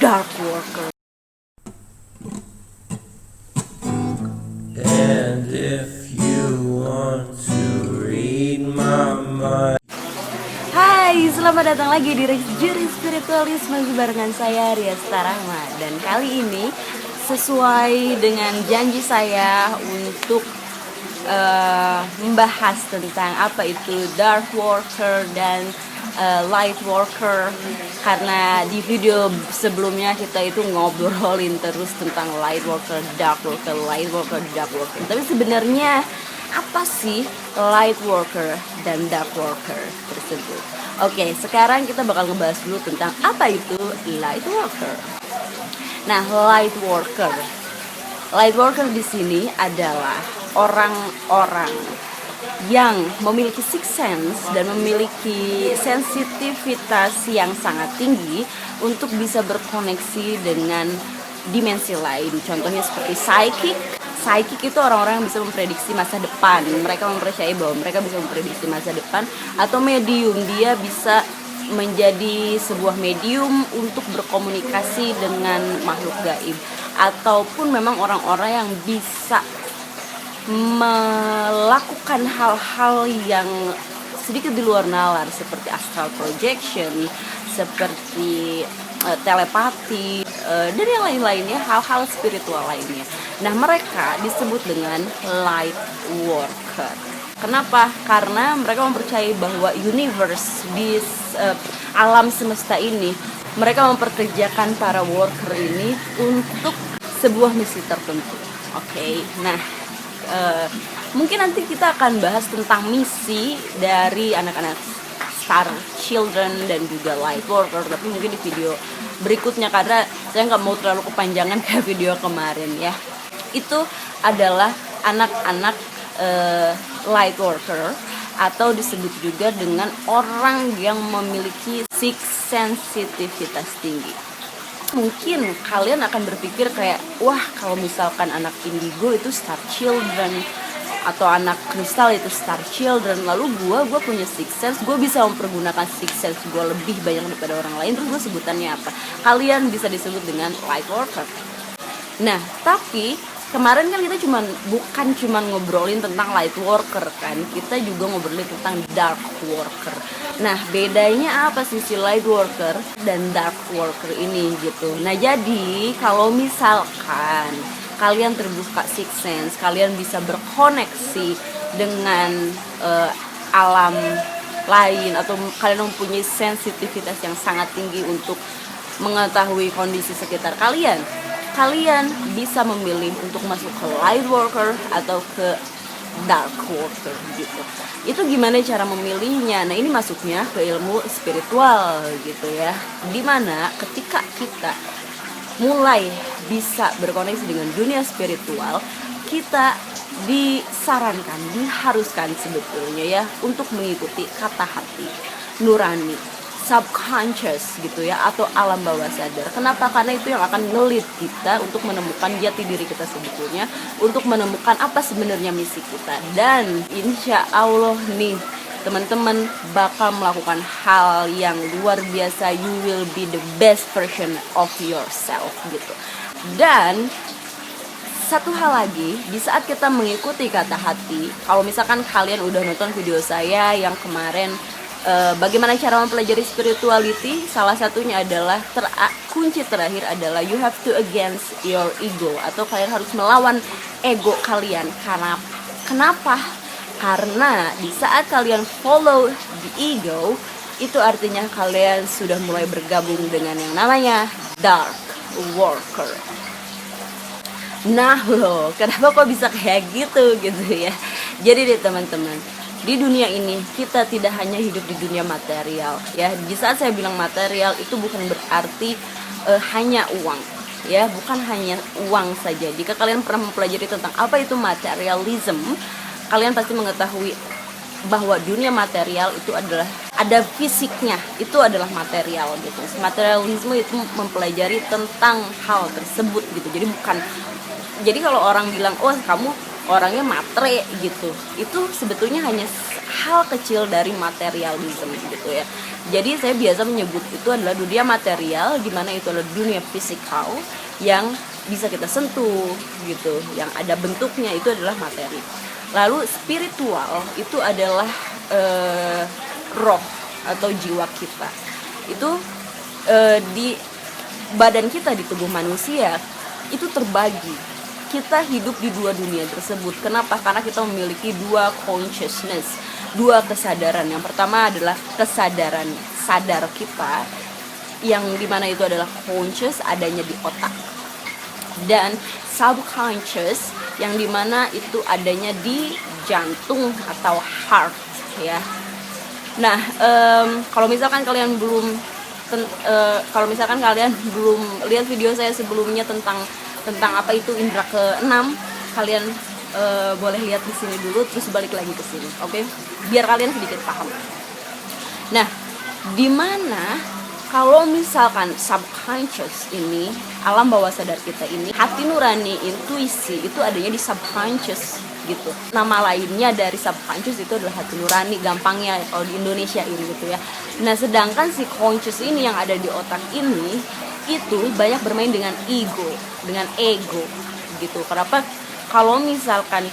dark worker. And if you want to read my mind. Hai, selamat datang lagi di Juri Spiritualis masih barengan saya Riasta Rahma. Dan kali ini sesuai dengan janji saya untuk membahas tentang apa itu dark worker dan light worker, karena di video sebelumnya kita itu ngobrolin terus tentang light worker, dark worker, light worker, dark worker. Tapi sebenarnya apa sih light worker dan dark worker tersebut? Oke, sekarang kita bakal ngebahas dulu tentang apa itu light worker. Nah, light worker di sini adalah orang-orang yang memiliki sixth sense dan memiliki sensitivitas yang sangat tinggi untuk bisa berkoneksi dengan dimensi lain. Contohnya seperti psychic. Psychic itu orang-orang yang bisa memprediksi masa depan. Mereka mempercayai bahwa mereka bisa memprediksi masa depan. Atau medium, dia bisa menjadi sebuah medium untuk berkomunikasi dengan makhluk gaib. Ataupun memang orang-orang yang bisa melakukan hal-hal yang sedikit di luar nalar, seperti astral projection, seperti telepati, dan yang lain-lainnya, hal-hal spiritual lainnya. Nah, mereka disebut dengan light worker. Kenapa? Karena mereka mempercayai bahwa universe di alam semesta ini, mereka memperkerjakan para worker ini untuk sebuah misi tertentu. Oke, nah mungkin nanti kita akan bahas tentang misi dari anak-anak star children dan juga light worker, tapi mungkin di video berikutnya, karena saya nggak mau terlalu kepanjangan kayak video kemarin ya. Itu adalah anak-anak light worker, atau disebut juga dengan orang yang memiliki sixth sensitivitas tinggi. Mungkin kalian akan berpikir kayak, wah, kalau misalkan anak indigo itu star children, atau anak kristal itu star children, lalu gue punya sixth sense, gue bisa mempergunakan sixth sense gue lebih banyak daripada orang lain, terus gue sebutannya apa? Kalian bisa disebut dengan light worker. Nah, tapi kemarin kan kita bukan cuma ngobrolin tentang light worker kan, kita juga ngobrolin tentang dark worker. Nah, bedanya apa sih si light worker dan dark worker ini gitu. Nah, jadi kalau misalkan kalian terbuka sixth sense, kalian bisa berkoneksi dengan alam lain, atau kalian mempunyai sensitivitas yang sangat tinggi untuk mengetahui kondisi sekitar kalian, kalian bisa memilih untuk masuk ke light worker atau ke dark worker gitu. Itu gimana cara memilihnya? Nah, ini masuknya ke ilmu spiritual gitu ya, dimana ketika kita mulai bisa berkoneksi dengan dunia spiritual, kita disarankan, diharuskan sebetulnya ya, untuk mengikuti kata hati nurani, subconscious gitu ya, atau alam bawah sadar. Kenapa? Karena itu yang akan ngelit kita untuk menemukan jati diri kita sebetulnya, untuk menemukan apa sebenarnya misi kita. Dan insya Allah nih teman-teman bakal melakukan hal yang luar biasa. You will be the best version of yourself gitu. Dan satu hal lagi, di saat kita mengikuti kata hati, kalau misalkan kalian udah nonton video saya yang kemarin, bagaimana cara mempelajari spirituality, salah satunya adalah kunci terakhir adalah you have to against your ego, atau kalian harus melawan ego kalian. Kenapa? Karena di saat kalian follow the ego, itu artinya kalian sudah mulai bergabung dengan yang namanya dark worker. Nah loh, kenapa kok bisa kayak gitu ya. Jadi deh teman-teman, di dunia ini kita tidak hanya hidup di dunia material ya. Di saat saya bilang material, itu bukan berarti hanya uang ya, bukan hanya uang saja. Jika kalian pernah mempelajari tentang apa itu materialism, kalian pasti mengetahui bahwa dunia material itu adalah ada fisiknya, itu adalah material gitu. Materialisme itu mempelajari tentang hal tersebut gitu. Jadi kalau orang bilang, oh kamu orangnya matre gitu, itu sebetulnya hanya hal kecil dari materialisme gitu ya. Jadi saya biasa menyebut itu adalah dunia material, di mana itu adalah dunia fisikal yang bisa kita sentuh gitu, yang ada bentuknya itu adalah materi. Lalu spiritual itu adalah roh atau jiwa kita. Itu di badan kita, di tubuh manusia itu terbagi. Kita hidup di dua dunia tersebut. Kenapa? Karena kita memiliki dua consciousness, dua kesadaran. Yang pertama adalah kesadaran sadar kita, yang dimana itu adalah conscious, adanya di otak, dan subconscious yang dimana itu adanya di jantung atau heart ya. Nah, kalau misalkan kalian belum lihat video saya sebelumnya tentang apa itu indera keenam, kalian boleh lihat di sini dulu, terus balik lagi ke sini, oke? Biar kalian sedikit paham. Nah, dimana kalau misalkan subconscious ini, alam bawah sadar kita ini, hati nurani, intuisi itu adanya di subconscious gitu. Nama lainnya dari subconscious itu adalah hati nurani, gampangnya kalau di Indonesia ini gitu ya. Nah, sedangkan si conscious ini yang ada di otak ini itu banyak bermain dengan ego gitu. Kenapa? Kalau misalkan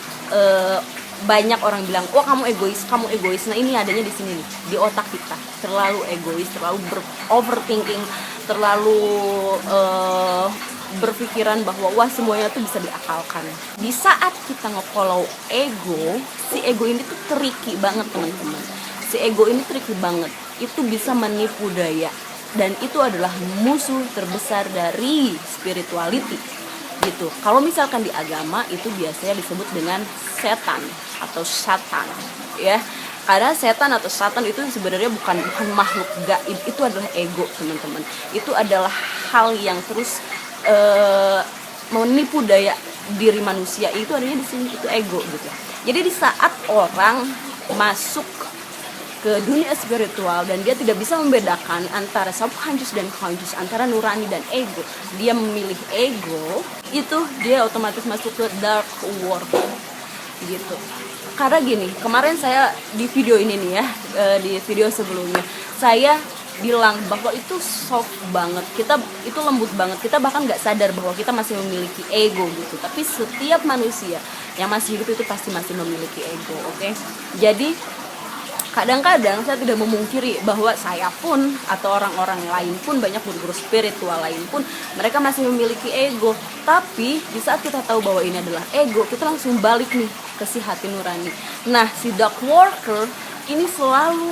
banyak orang bilang, "Wah, kamu egois." Nah, ini adanya di sini nih, di otak kita. Terlalu egois, terlalu overthinking, terlalu berpikiran bahwa wah semuanya tuh bisa diakalkan. Di saat kita nge-follow ego, si ego ini tuh tricky banget, teman-teman. Si ego ini tricky banget. Itu bisa menipu daya. Dan itu adalah musuh terbesar dari spirituality gitu. Kalau misalkan di agama itu biasanya disebut dengan setan atau satan ya. Karena setan atau satan itu sebenarnya bukan makhluk gaib, itu adalah ego, teman-teman. Itu adalah hal yang terus menipu daya diri manusia. Itu adanya di sini, itu ego gitu. Jadi di saat orang masuk ke dunia spiritual dan dia tidak bisa membedakan antara subconscious dan conscious, antara nurani dan ego, dia memilih ego, itu dia otomatis masuk ke dark world gitu. Karena gini, kemarin saya di video ini nih ya, di video sebelumnya saya bilang bahwa itu soft banget, kita itu lembut banget, kita bahkan nggak sadar bahwa kita masih memiliki ego gitu. Tapi setiap manusia yang masih hidup itu pasti masih memiliki ego, oke? Jadi kadang-kadang saya tidak memungkiri bahwa saya pun atau orang-orang lain pun, banyak guru-guru spiritual lain pun, mereka masih memiliki ego. Tapi di saat kita tahu bahwa ini adalah ego, kita langsung balik nih ke si hati nurani. Nah, si dark worker ini selalu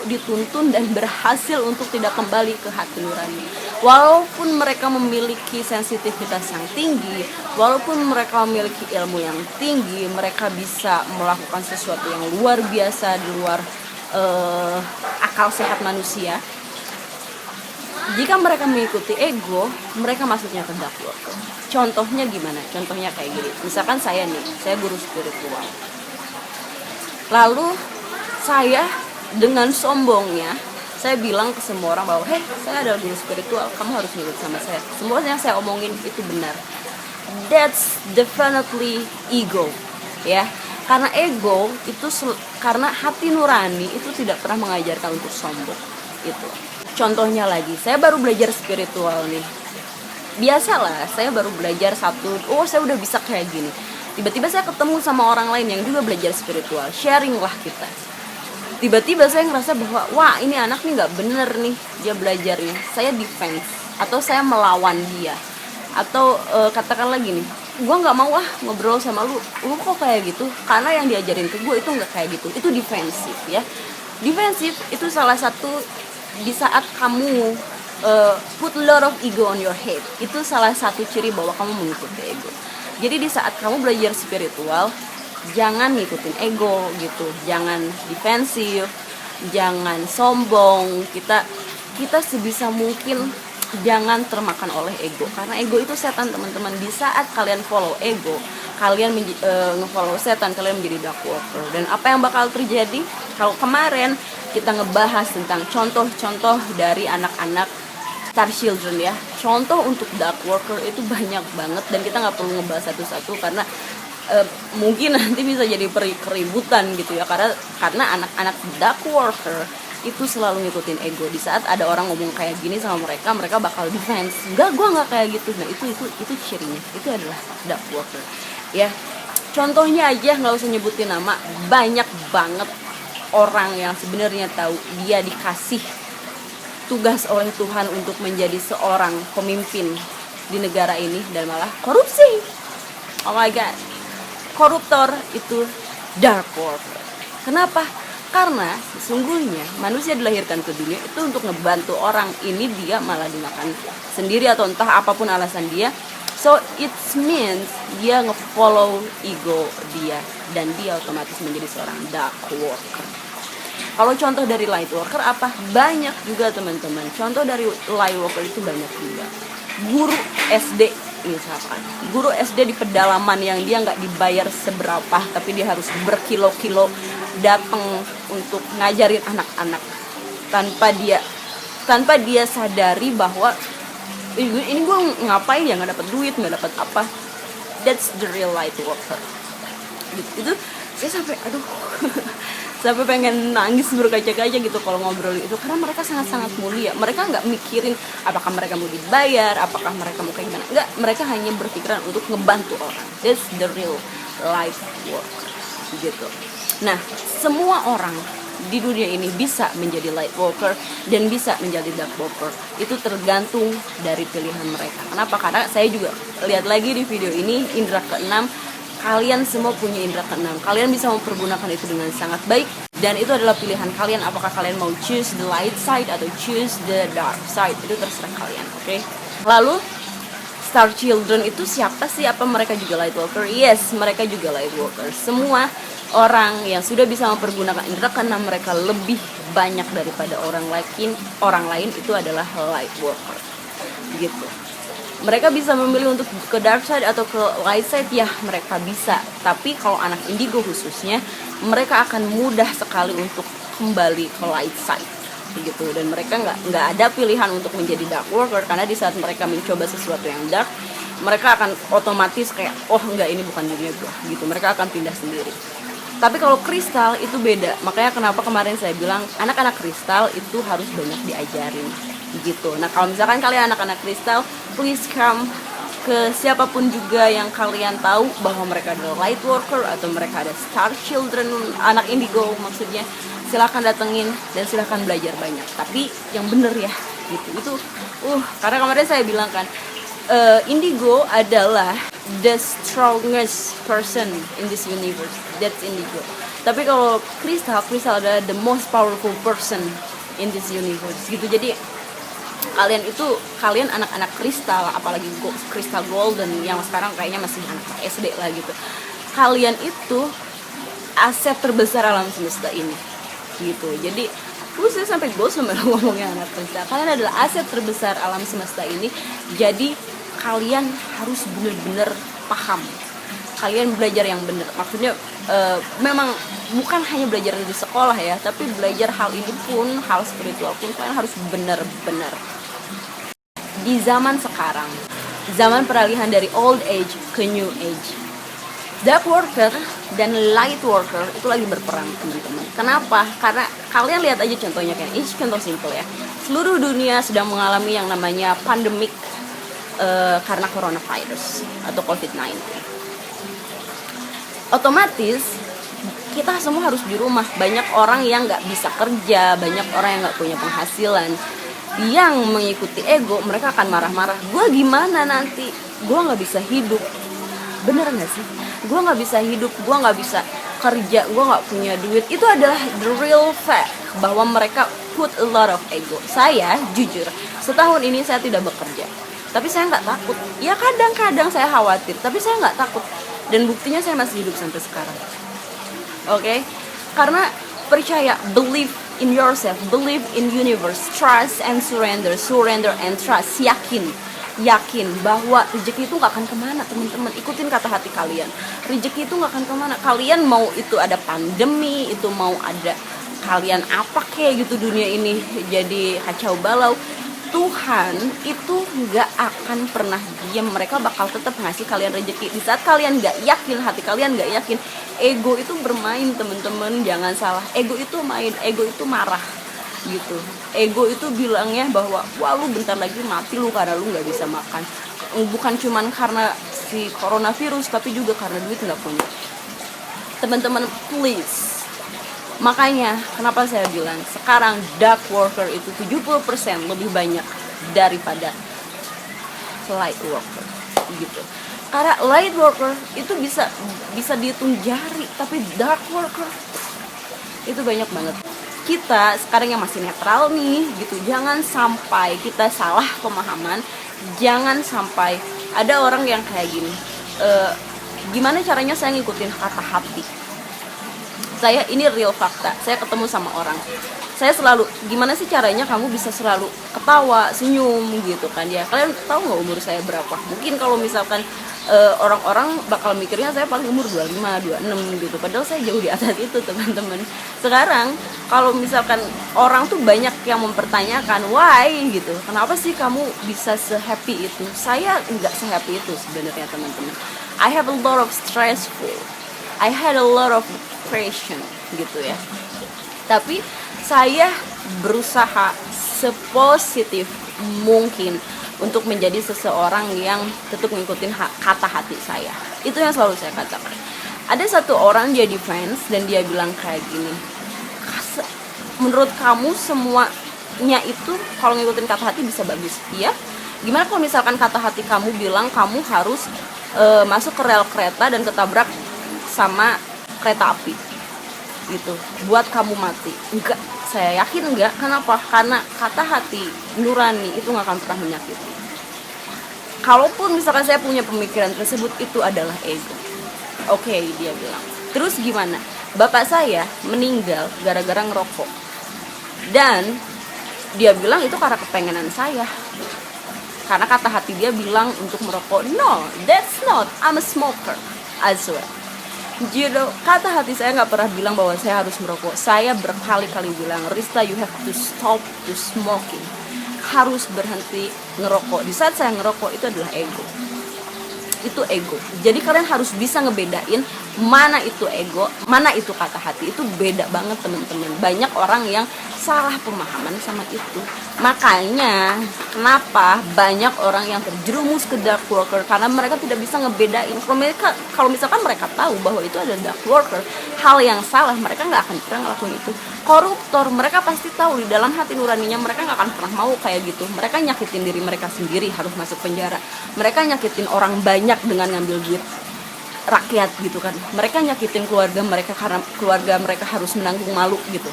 dituntun dan berhasil untuk tidak kembali ke hati nurani. Walaupun mereka memiliki sensitivitas yang tinggi, walaupun mereka memiliki ilmu yang tinggi, mereka bisa melakukan sesuatu yang luar biasa di luar akal sehat manusia. Jika mereka mengikuti ego, mereka masuknya ke dark worker. Contohnya gimana? Contohnya kayak gini. Misalkan saya guru spiritual. Lalu saya dengan sombongnya saya bilang ke semua orang bahwa saya adalah guru spiritual, kamu harus nurut sama saya. Semua yang saya omongin itu benar. That's definitely ego ya. Karena ego itu karena hati nurani itu tidak pernah mengajarkan untuk sombong itu. Contohnya lagi, saya baru belajar spiritual nih. Biasalah, saya baru belajar saya udah bisa kayak gini. Tiba-tiba saya ketemu sama orang lain yang juga belajar spiritual, sharing lah kita. Tiba-tiba saya ngerasa bahwa wah, ini anak nih nggak bener nih dia belajarnya. Saya defense atau saya melawan dia, atau katakan lagi nih, gue nggak mau ngobrol sama lu kok kayak gitu, karena yang diajarin ke gue itu nggak kayak gitu. Itu defensif ya. Defensif itu salah satu di saat kamu put a lot of ego on your head, itu salah satu ciri bahwa kamu mengikuti ego. Jadi di saat kamu belajar spiritual, jangan ngikutin ego gitu, jangan defensif, jangan sombong. Kita sebisa mungkin jangan termakan oleh ego, karena ego itu setan, teman-teman. Di saat kalian follow ego, kalian nge-follow setan, kalian menjadi dark worker. Dan apa yang bakal terjadi? Kalau kemarin kita ngebahas tentang contoh-contoh dari anak-anak star children ya, contoh untuk dark worker itu banyak banget, dan kita nggak perlu ngebahas satu-satu karena mungkin nanti bisa jadi keributan gitu ya, karena anak-anak dark worker itu selalu ngikutin ego. Di saat ada orang ngomong kayak gini sama mereka, mereka bakal defense, enggak, gue nggak kayak gitu. Nah itu cirinya, itu adalah dark worker ya. Contohnya aja, nggak usah nyebutin nama, banyak banget orang yang sebenarnya tahu dia dikasih tugas oleh Tuhan untuk menjadi seorang pemimpin di negara ini dan malah korupsi. Oh my god, koruptor itu dark worker. Kenapa? Karena sesungguhnya manusia dilahirkan ke dunia itu untuk ngebantu orang, ini dia malah dimakan sendiri atau entah apapun alasan dia. So it means dia ngefollow ego dia dan dia otomatis menjadi seorang dark worker. Kalau contoh dari light worker apa? Banyak juga teman-teman. Contoh dari light worker itu banyak juga. Guru SD misalkan, guru SD di pedalaman yang dia nggak dibayar seberapa, tapi dia harus berkilo-kilo datang untuk ngajarin anak-anak tanpa dia sadari bahwa ini gue ngapain ya, nggak dapat duit, nggak dapat apa. That's the real light worker. Itu saya sampai sampai pengen nangis berkaca-kaca gitu kalau ngobrol itu, karena mereka sangat-sangat mulia. Mereka nggak mikirin apakah mereka mau dibayar, apakah mereka mau kayak gimana. Enggak, mereka hanya berpikiran untuk ngebantu orang. That's the real life worker gitu. Nah, semua orang di dunia ini bisa menjadi light worker dan bisa menjadi dark worker. Itu tergantung dari pilihan mereka. Kenapa? Karena saya juga lihat lagi di video ini, indera keenam. Kalian semua punya indera keenam. Kalian bisa mempergunakan itu dengan sangat baik, dan itu adalah pilihan kalian. Apakah kalian mau choose the light side atau choose the dark side, itu terserah kalian. Oke? Lalu Star Children itu siapa sih? Apa mereka juga light worker? Yes, mereka juga light worker. Semua orang yang sudah bisa mempergunakan indera keenam mereka lebih banyak daripada orang lain itu adalah light worker gitu. Mereka bisa memilih untuk ke dark side atau ke light side, ya mereka bisa. Tapi kalau anak indigo khususnya, mereka akan mudah sekali untuk kembali ke light side begitu. Dan mereka nggak ada pilihan untuk menjadi dark worker, karena di saat mereka mencoba sesuatu yang dark, mereka akan otomatis kayak, oh enggak, ini bukan dunia gue gitu. Mereka akan pindah sendiri. Tapi kalau kristal itu beda. Makanya kenapa kemarin saya bilang anak-anak kristal itu harus banyak diajarin gitu. Nah, kalau misalkan kalian anak-anak kristal, please come ke siapapun juga yang kalian tahu bahwa mereka adalah light worker atau mereka ada star children, anak indigo maksudnya, silahkan datengin dan silahkan belajar banyak. Tapi yang bener ya gitu. Itu karena kemarin saya bilang kan, indigo adalah the strongest person in this universe. That's indigo. Tapi kalau kristal adalah the most powerful person in this universe gitu. Jadi kalian anak-anak kristal, apalagi kristal golden yang sekarang kayaknya masih anak SD lah gitu. Kalian itu aset terbesar alam semesta ini gitu. Jadi saya sampai bosan ngomongnya anak kristal. Kalian adalah aset terbesar alam semesta ini. Jadi kalian harus benar-benar paham. Kalian belajar yang benar. Maksudnya memang bukan hanya belajar di sekolah ya, tapi belajar hal ini pun, hal spiritual pun kalian harus benar-benar. Di zaman sekarang, zaman peralihan dari old age ke new age, dark worker dan light worker itu lagi berperang, teman-teman. Kenapa? Karena kalian lihat aja contohnya, kayak ini contoh simple ya. Seluruh dunia sedang mengalami yang namanya pandemik karena coronavirus atau COVID-19. Otomatis kita semua harus di rumah. Banyak orang yang nggak bisa kerja, banyak orang yang nggak punya penghasilan. Yang mengikuti ego, mereka akan marah-marah. Gue gimana nanti? Gue nggak bisa hidup. Bener nggak sih? Gue nggak bisa hidup, gue nggak bisa kerja, gue nggak punya duit. Itu adalah the real fact bahwa mereka put a lot of ego. Saya jujur, setahun ini saya tidak bekerja, tapi saya nggak takut. Ya kadang-kadang saya khawatir, tapi saya nggak takut. Dan buktinya saya masih hidup sampai sekarang. Oke? Karena percaya, believe in yourself, believe in universe, trust and surrender, surrender and trust. Yakin bahwa rezeki itu gak akan kemana, teman-teman. Ikutin kata hati kalian. Rezeki itu gak akan kemana. Kalian mau itu ada pandemi, itu mau ada kalian apa kayak gitu, dunia ini jadi kacau balau, Tuhan itu nggak akan pernah diam. Mereka bakal tetap ngasih kalian rezeki. Di saat kalian nggak yakin, hati kalian nggak yakin, ego itu bermain, temen-temen. Jangan salah, ego itu main, ego itu marah gitu. Ego itu bilangnya bahwa wah lu bentar lagi mati lu karena lu nggak bisa makan. Bukan cuman karena si coronavirus, tapi juga karena duit nggak punya. Teman-teman, please. Makanya kenapa saya bilang sekarang dark worker itu 70% lebih banyak daripada light worker gitu. Karena light worker itu bisa dihitung jari, tapi dark worker itu banyak banget. Kita sekarang yang masih netral nih gitu, jangan sampai kita salah pemahaman. Jangan sampai ada orang yang kayak gini, gimana caranya saya ngikutin kata hati. Saya ini real fakta, saya ketemu sama orang, saya selalu, gimana sih caranya kamu bisa selalu ketawa, senyum gitu kan ya. Kalian tahu nggak umur saya berapa? Mungkin kalau misalkan orang-orang bakal mikirnya saya paling umur 25, 26 gitu, padahal saya jauh di atas itu teman-teman. Sekarang kalau misalkan orang tuh banyak yang mempertanyakan why gitu, kenapa sih kamu bisa se-happy itu? Saya nggak se-happy itu sebenarnya teman-teman. I have a lot of stressful, I had a lot of depression gitu ya. Tapi saya berusaha sepositif mungkin untuk menjadi seseorang yang tetap ngikutin kata hati saya. Itu yang selalu saya katakan. Ada satu orang dia di fans dan dia bilang kayak gini, menurut kamu semuanya itu kalau ngikutin kata hati bisa bagus? Iya. Gimana kalau misalkan kata hati kamu bilang kamu harus masuk ke rel kereta dan ketabrak sama kereta api gitu, buat kamu mati? Enggak, saya yakin enggak. Kenapa? Karena kata hati nurani itu nggak akan pernah menyakiti. Kalaupun misalkan saya punya pemikiran tersebut, itu adalah ego. Oke, dia bilang. Terus gimana? Bapak saya meninggal gara-gara ngerokok. Dan dia bilang itu karena kepengenan saya. Karena kata hati dia bilang untuk merokok. No, that's not. I'm a smoker as well. Jadi kata hati saya nggak pernah bilang bahwa saya harus merokok. Saya berkali-kali bilang, Rista, you have to stop to smoking. Harus berhenti ngerokok. Di saat saya ngerokok, itu adalah ego. Itu ego. Jadi kalian harus bisa ngebedain mana itu ego, mana itu kata hati. Itu beda banget teman-teman. Banyak orang yang salah pemahaman sama itu. Makanya kenapa banyak orang yang terjerumus ke dark worker, karena mereka tidak bisa ngebedain. Kalau misalkan mereka tahu bahwa itu adalah dark worker, hal yang salah, mereka nggak akan pernah ngelakuin itu. Koruptor, mereka pasti tahu di dalam hati nuraninya mereka nggak akan pernah mau kayak gitu. Mereka nyakitin diri mereka sendiri harus masuk penjara. Mereka nyakitin orang banyak dengan ngambil duit rakyat gitu kan. Mereka nyakitin keluarga mereka karena keluarga mereka harus menanggung malu gitu.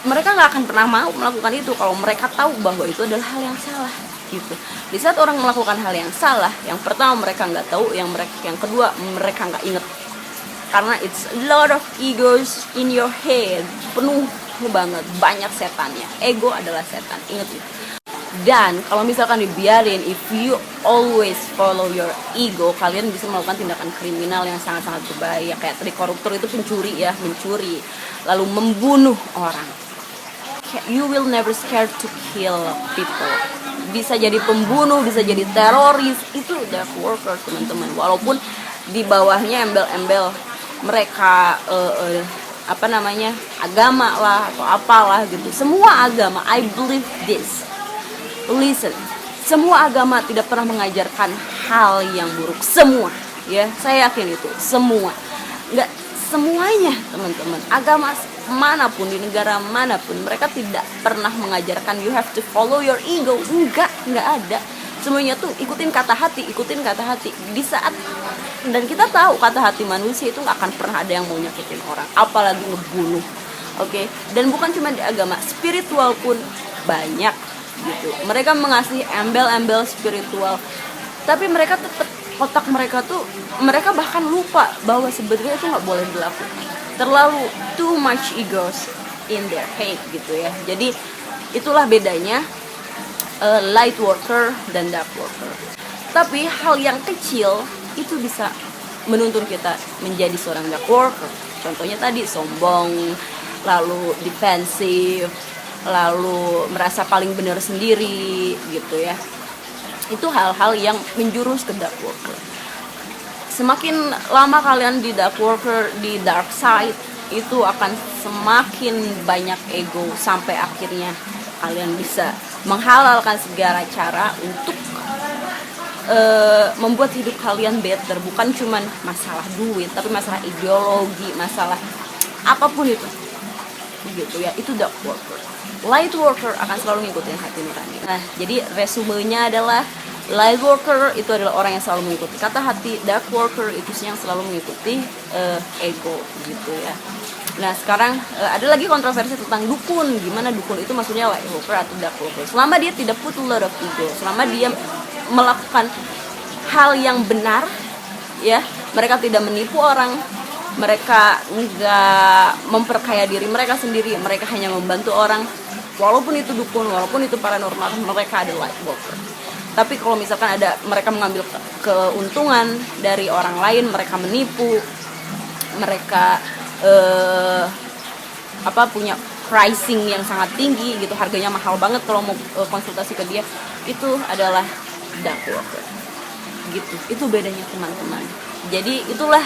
Mereka nggak akan pernah mau melakukan itu kalau mereka tahu bahwa itu adalah hal yang salah gitu. Di saat orang melakukan hal yang salah, yang pertama mereka nggak tahu, yang kedua mereka nggak inget, karena it's a lot of egos in your head, penuh banget, banyak setannya. Ego adalah setan, inget itu. Dan kalau misalkan dibiarin, if you always follow your ego, kalian bisa melakukan tindakan kriminal yang sangat-sangat berbahaya. Kayak tadi koruptor itu pencuri ya, mencuri lalu membunuh orang. You will never scared to kill people. Bisa jadi pembunuh, bisa jadi teroris, itu dark worker teman-teman. Walaupun di bawahnya embel-embel mereka agama lah atau apalah gitu. Semua agama, I believe this. Listen, semua agama tidak pernah mengajarkan hal yang buruk. Semua, ya, saya yakin itu. Semua, nggak semuanya teman-teman. Agama manapun di negara manapun, mereka tidak pernah mengajarkan you have to follow your ego. Nggak ada. Semuanya tuh ikutin kata hati, ikutin kata hati. Di saat, dan kita tahu kata hati manusia itu nggak akan pernah ada yang mau nyakitin orang, apalagi ngebunuh. Oke, dan bukan cuma di agama, spiritual pun banyak gitu. Mereka mengasih embel-embel spiritual, tapi mereka tetap, otak mereka tuh, mereka bahkan lupa bahwa sebenarnya itu nggak boleh dilakukan. Terlalu too much egos in their head gitu ya. Jadi itulah bedanya light worker dan dark worker. Tapi hal yang kecil itu bisa menuntun kita menjadi seorang dark worker. Contohnya tadi sombong, lalu defensif, lalu merasa paling benar sendiri gitu ya. Itu hal-hal yang menjurus ke dark worker. Semakin lama kalian di dark worker, di dark side, itu akan semakin banyak ego sampai akhirnya kalian bisa menghalalkan segala cara untuk membuat hidup kalian better, bukan cuman masalah duit tapi masalah ideologi, masalah apapun itu gitu ya. Itu dark worker. Light worker akan selalu ngikutin hati nurani. Nah, jadi resumenya adalah light worker itu adalah orang yang selalu mengikuti kata hati, dark worker itu yang selalu mengikuti ego gitu ya. Nah, sekarang ada lagi kontroversi tentang dukun. Gimana dukun itu maksudnya light worker atau dark worker? Selama dia tidak put a lot of ego, selama dia melakukan hal yang benar ya, mereka tidak menipu orang, mereka enggak memperkaya diri mereka sendiri, mereka hanya membantu orang, walaupun itu dukun, walaupun itu paranormal, mereka ada light worker. Tapi kalau misalkan ada mereka mengambil keuntungan dari orang lain, mereka menipu, mereka punya pricing yang sangat tinggi gitu, harganya mahal banget kalau mau konsultasi ke dia, itu adalah dark worker gitu. Itu bedanya teman-teman. Jadi itulah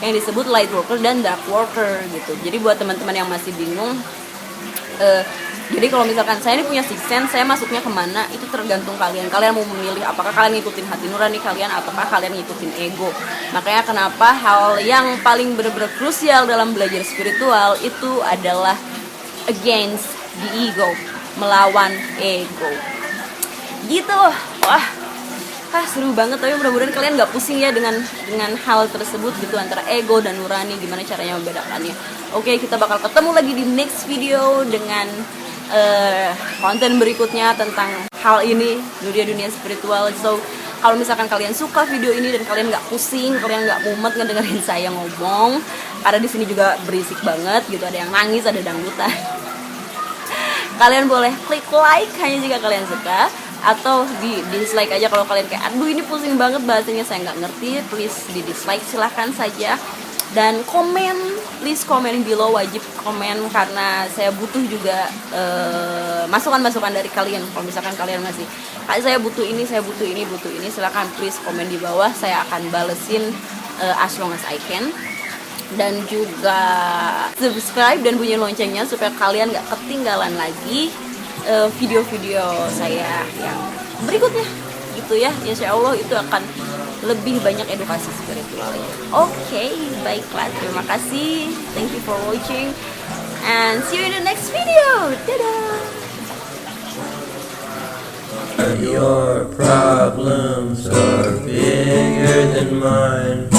yang disebut light worker dan dark worker gitu. Jadi buat teman-teman yang masih bingung, jadi kalau misalkan saya ini punya sixth sense, saya masuknya kemana itu tergantung kalian. Kalian mau memilih apakah kalian ngikutin hati nurani kalian ataukah kalian ngikutin ego. Makanya kenapa hal yang paling benar-benar krusial dalam belajar spiritual itu adalah against the ego, melawan ego gitu. Wah, seru banget. Tapi mudah-mudahan kalian gak pusing ya dengan hal tersebut gitu, antara ego dan nurani, gimana caranya membedakannya. Oke, kita bakal ketemu lagi di next video dengan konten berikutnya tentang hal ini, dunia spiritual. So kalau misalkan kalian suka video ini dan kalian nggak pusing, kalian nggak mumet ngedengerin saya ngomong, karena di sini juga berisik banget gitu, ada yang nangis, ada dangdutan. Kalian boleh klik like hanya jika kalian suka, atau di dislike aja kalau kalian kayak aduh ini pusing banget bahasanya, saya nggak ngerti, please di dislike silahkan saja. Dan komen, please komen below, wajib komen karena saya butuh juga masukan-masukan dari kalian. Kalau misalkan kalian masih saya butuh ini, silahkan please komen di bawah, saya akan balesin as long as I can. Dan juga subscribe dan bunyi loncengnya supaya kalian gak ketinggalan lagi video-video saya yang berikutnya gitu ya. Insya Allah itu akan lebih banyak edukasi spiritualnya. Oke, baiklah, terima kasih, thank you for watching and see you in the next video. Dadah. Your problems are bigger than mine.